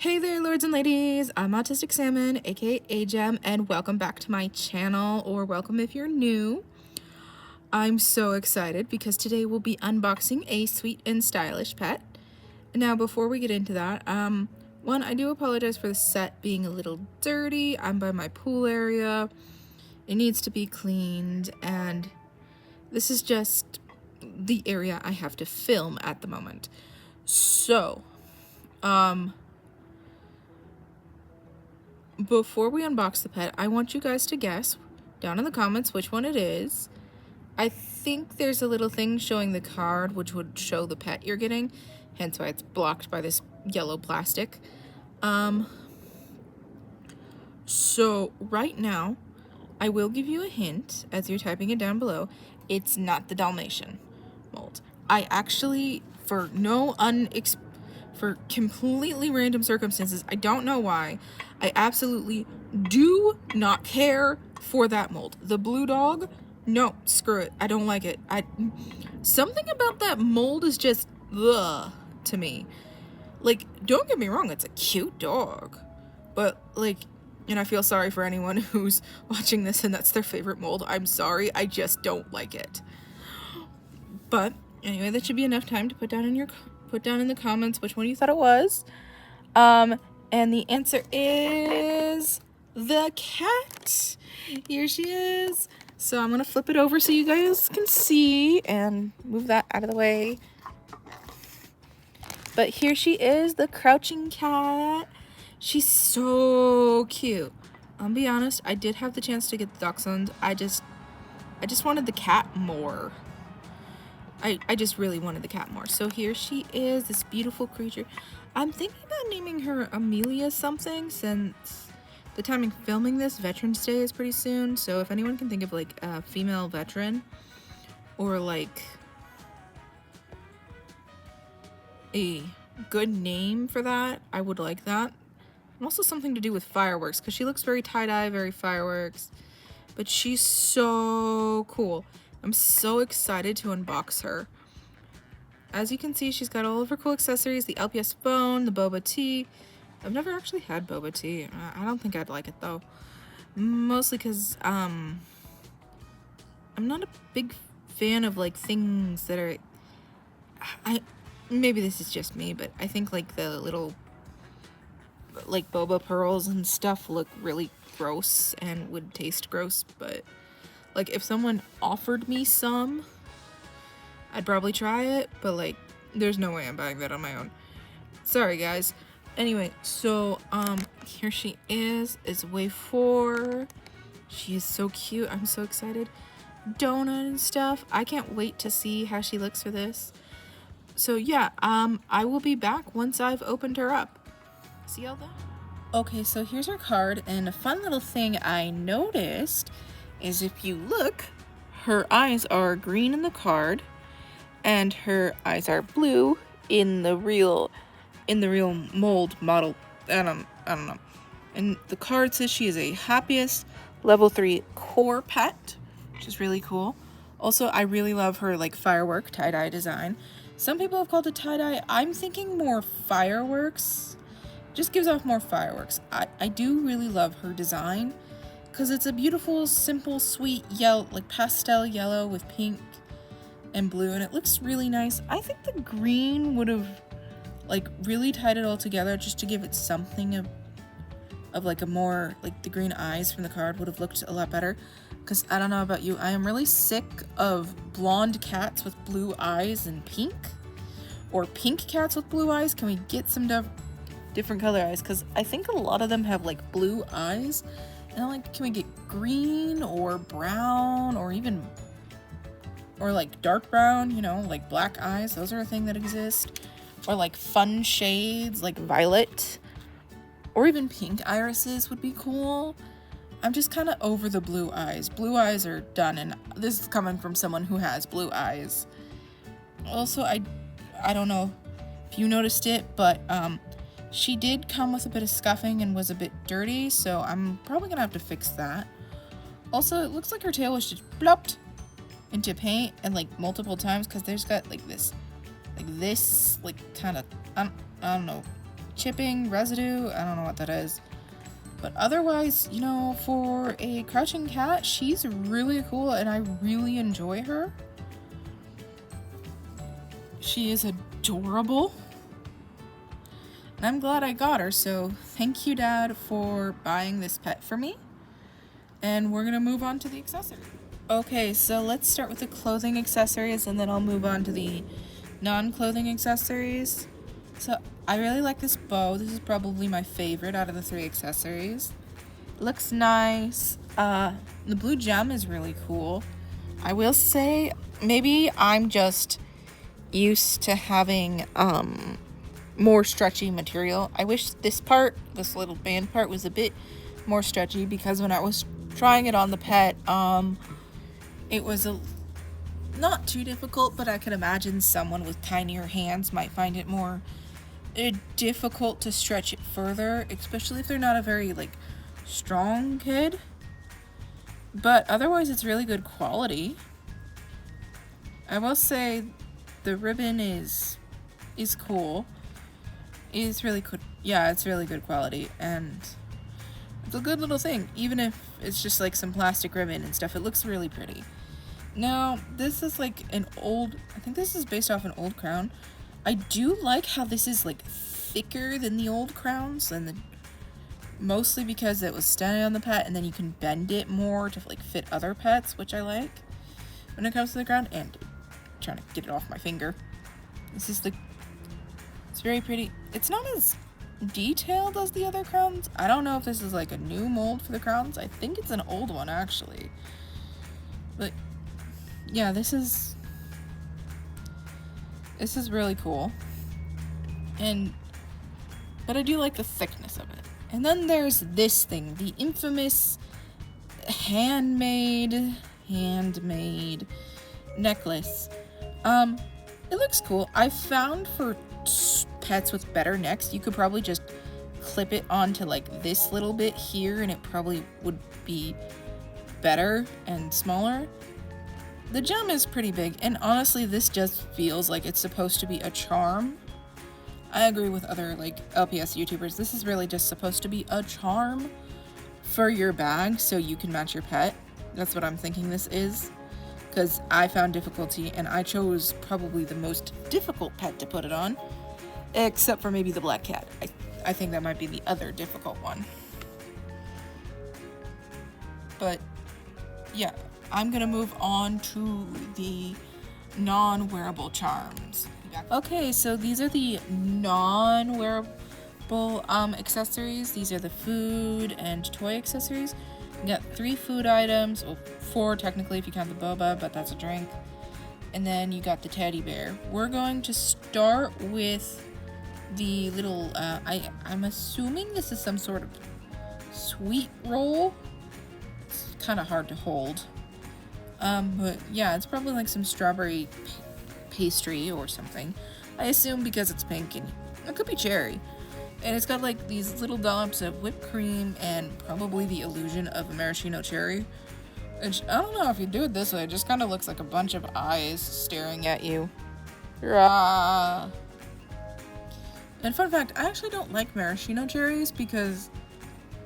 Hey there, lords and ladies, I'm AutisticSalmon, aka Agem, and welcome back to my channel, or welcome if you're new. I'm so excited because today we'll be unboxing a Sweet and Stylish pet. Now, before we get into that, one, I do apologize for the set being a little dirty. I'm by my pool area. It needs to be cleaned, and this is just the area I have to film at the moment. So, before we unbox the pet, I want you guys to guess down in the comments which one it is. I think there's a little thing showing the card, which would show the pet you're getting, hence why it's blocked by this yellow plastic. So right now, I will give you a hint as you're typing it down below. It's not the Dalmatian mold. I actually, for completely random circumstances, I don't know why, I absolutely do not care for that mold. The blue dog, no, screw it. I don't like it. Something about that mold is just ugh to me. Like, don't get me wrong, it's a cute dog, but like, and I feel sorry for anyone who's watching this and that's their favorite mold. I'm sorry, I just don't like it. But anyway, that should be enough time to put down in the comments which one you thought it was. And the answer is the cat. Here she is. So I'm gonna flip it over so you guys can see and move that out of the way. But here she is, the crouching cat. She's so cute. I'll be honest, I did have the chance to get the dachshund. I just wanted the cat more. I just really wanted the cat more. So here she is, this beautiful creature. I'm thinking about naming her Amelia something, since the time I'm filming this, Veterans Day is pretty soon. So if anyone can think of like a female veteran or like a good name for that, I would like that. And also something to do with fireworks, because she looks very tie-dye, very fireworks. But she's so cool. I'm so excited to unbox her. As you can see, she's got all of her cool accessories, the LPS phone, the boba tea. I've never actually had boba tea. I don't think I'd like it though. Mostly because I'm not a big fan of like things that are, maybe this is just me, but I think like the little like boba pearls and stuff look really gross and would taste gross. But like if someone offered me some, I'd probably try it, but like there's no way I'm buying that on my own. Sorry guys. Anyway, so here she is. It's wave 4. She is so cute. I'm so excited. Donut and stuff. I can't wait to see how she looks for this. So yeah, I will be back once I've opened her up. See y'all then. Okay, so here's her card, and a fun little thing I noticed is if you look, her eyes are green in the card and her eyes are blue in the real mold model. I don't know. And the card says she is a happiest level 3 core pet, which is really cool. Also, I really love her like firework tie-dye design. Some people have called it tie-dye. I'm thinking more fireworks. Just gives off more fireworks. I do really love her design because it's a beautiful, simple, sweet yellow, like pastel yellow with pink and blue, and it looks really nice. I think the green would have like really tied it all together just to give it something of like a more, like the green eyes from the card would have looked a lot better. Because I don't know about you, I am really sick of blonde cats with blue eyes and pink, or pink cats with blue eyes. Can we get some different color eyes? Because I think a lot of them have like blue eyes, and I'm like, can we get green or brown or even, or like dark brown, you know, like black eyes? Those are a thing that exist. Or like fun shades like violet, or even pink irises would be cool. I'm just kind of over the blue eyes. Blue eyes are done, and this is coming from someone who has blue eyes. Also, I don't know if you noticed it, but she did come with a bit of scuffing and was a bit dirty, so I'm probably gonna have to fix that. Also, it looks like her tail was just plopped into paint, and like multiple times, because there's got like this kind of, I don't know, chipping, residue. I don't know what that is. But otherwise, you know, for a crouching cat, she's really cool and I really enjoy her. She is adorable. And I'm glad I got her, so thank you, Dad, for buying this pet for me. And we're gonna move on to the accessories. Okay, so let's start with the clothing accessories and then I'll move on to the non-clothing accessories. So I really like this bow. This is probably my favorite out of the 3 accessories. Looks nice. The blue gem is really cool. I will say maybe I'm just used to having more stretchy material. I wish this little band part was a bit more stretchy, because when I was trying it on the pet, it was not too difficult, but I could imagine someone with tinier hands might find it more difficult to stretch it further, especially if they're not a very strong kid. But otherwise it's really good quality. I will say the ribbon is cool. It's really good. Yeah, it's really good quality, and it's a good little thing. Even if it's just some plastic ribbon and stuff, it looks really pretty. Now, this is I think this is based off an old crown. I do like how this is thicker than the old crowns, and mostly because it was standing on the pet, and then you can bend it more to fit other pets, which I like when it comes to the crown. And I'm trying to get it off my finger. This is it's very pretty. It's not as detailed as the other crowns. I don't know if this is a new mold for the crowns. I think it's an old one actually. But yeah, this is really cool. But I do like the thickness of it. And then there's this thing, the infamous handmade necklace. It looks cool. I found for pets with better necks, you could probably just clip it onto this little bit here, and it probably would be better and smaller. The gem is pretty big, and honestly this just feels like it's supposed to be a charm. I agree with other LPS YouTubers. This is really just supposed to be a charm for your bag so you can match your pet. That's what I'm thinking this is, because I found difficulty and I chose probably the most difficult pet to put it on, except for maybe the black cat. I think that might be the other difficult one. But yeah, I'm gonna move on to the non-wearable charms. Okay, so these are the non-wearable accessories. These are the food and toy accessories. You got 3 food items, well 4 technically if you count the boba, but that's a drink. And then you got the teddy bear. We're going to start with the little, I'm assuming this is some sort of sweet roll. It's kind of hard to hold. But yeah, it's probably some strawberry pastry or something. I assume because it's pink, and it could be cherry. And it's got these little dollops of whipped cream and probably the illusion of a maraschino cherry. Which, I don't know if you do it this way, it just kind of looks like a bunch of eyes staring at you. Rah. And fun fact, I actually don't like maraschino cherries because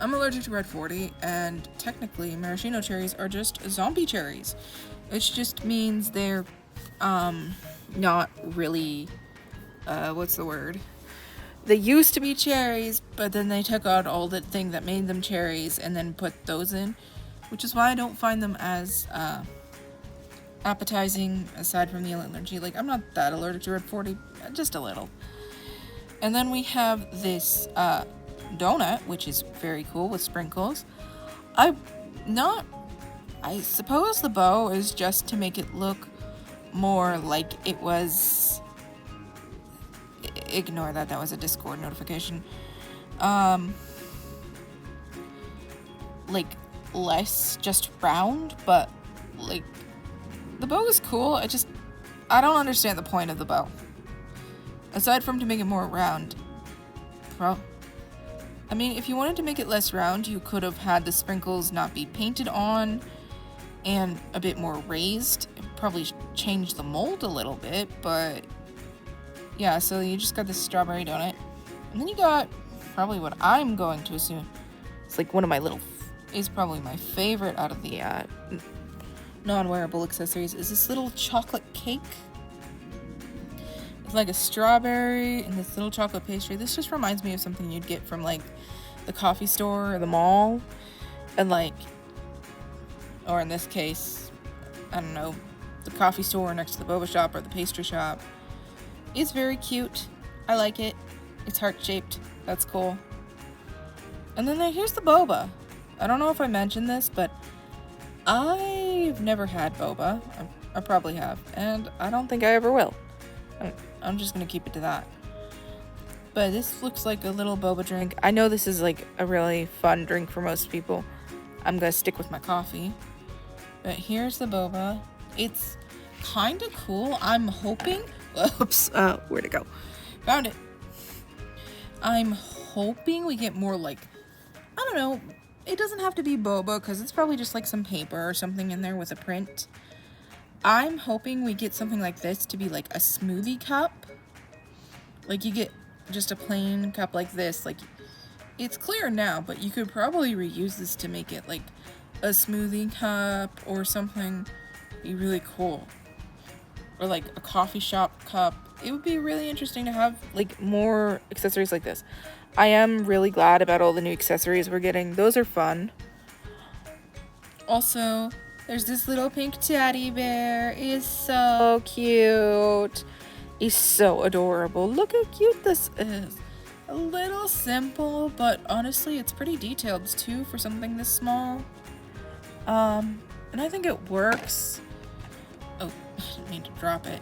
I'm allergic to red 40, and technically maraschino cherries are just zombie cherries, which just means they're not really what's the word? They used to be cherries, but then they took out all the thing that made them cherries and then put those in, which is why I don't find them as appetizing aside from the allergy. I'm not that allergic to red 40, just a little. And then we have this donut, which is very cool with sprinkles. I suppose the bow is just to make it look more like it was. Ignore that was a Discord notification. Less just round, but the bow is cool. I don't understand the point of the bow. Aside from to make it more round. I mean, if you wanted to make it less round, you could have had the sprinkles not be painted on and a bit more raised. It probably change the mold a little bit, but yeah, so you just got this strawberry donut. And then you got probably what I'm going to assume it's like one of my is probably my favorite out of the non-wearable accessories is this little chocolate cake. It's like a strawberry and this little chocolate pastry. This just reminds me of something you'd get from like the coffee store or the mall, and like, or in this case, I don't know, the coffee store next to the boba shop or the pastry shop. It's very cute. I like it. It's heart-shaped. That's cool. And then here's the boba. I don't know if I mentioned this, but I've never had boba. I probably have, and I don't think I ever will. I'm just gonna keep it to that. But this looks like a little boba drink. I know this is like a really fun drink for most people. I'm gonna stick with my coffee. But here's the boba. It's kind of cool. I'm hoping... Oops, where'd it go? Found it. I'm hoping we get more like... I don't know. It doesn't have to be boba because it's probably just like some paper or something in there with a print. I'm hoping we get something like this to be like a smoothie cup. Like you get just a plain cup like this. Like it's clear now, but you could probably reuse this to make it like a smoothie cup or something. Be really cool. Or like a coffee shop cup. It would be really interesting to have like more accessories like this. I am really glad about all the new accessories we're getting. Those are fun. Also, there's this little pink teddy bear. He's so cute. He's so adorable. Look how cute this is. A little simple, but honestly, it's pretty detailed too for something this small. And I think it works. Oh, I didn't mean to drop it.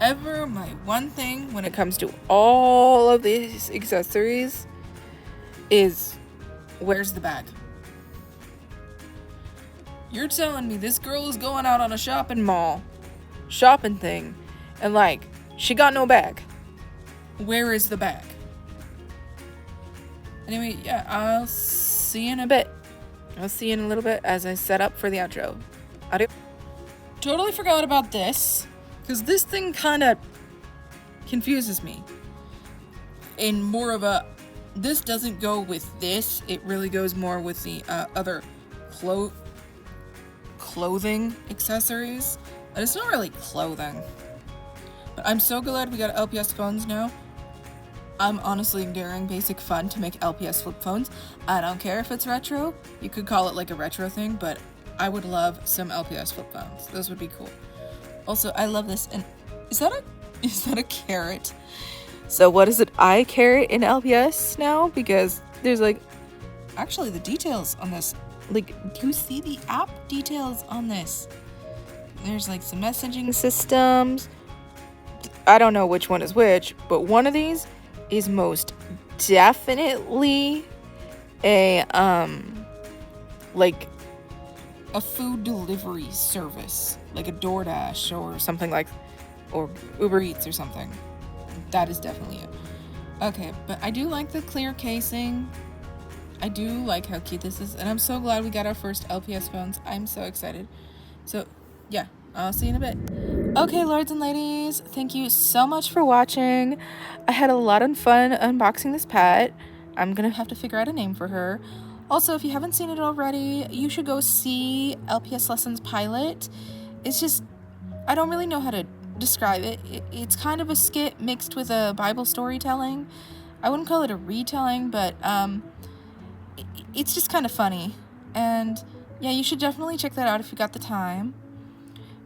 However, my one thing when it comes to all of these accessories is, where's the bag? You're telling me this girl is going out on a shopping thing, and like, she got no bag. Where is the bag? Anyway, yeah, I'll see you in a bit. I'll see you in a little bit as I set up for the outro. Adios. Totally forgot about this, because this thing kind of confuses me. In more of a, this doesn't go with this, it really goes more with the other clothing accessories. But it's not really clothing. But I'm so glad we got LPS phones now. I'm honestly daring basic fun to make LPS flip phones. I don't care if it's retro. You could call it like a retro thing, but I would love some LPS flip phones. Those would be cool. Also, I love this. And is that a carrot? So what is it? I carrot in LPS now? Because there's like, actually the details on this, like, do you see the app details on this? There's like some messaging systems. I don't know which one is which, but one of these is most definitely a like a food delivery service, like a DoorDash or something like, or Uber Eats or something. That is definitely it. Okay, but I do like the clear casing. I do like how cute this is, and I'm so glad we got our first LPS phones. I'm so excited. So yeah, I'll see you in a bit. Okay, lords and ladies, thank you so much for watching. I had a lot of fun unboxing this pet. I'm gonna have to figure out a name for her. Also, if you haven't seen it already, you should go see LPS Lessons Pilot. It's just, I don't really know how to describe it. It's kind of a skit mixed with a Bible storytelling. I wouldn't call it a retelling, but it's just kind of funny. And yeah, you should definitely check that out if you got the time.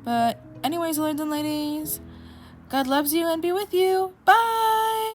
But anyways, lords and ladies, God loves you and be with you. Bye!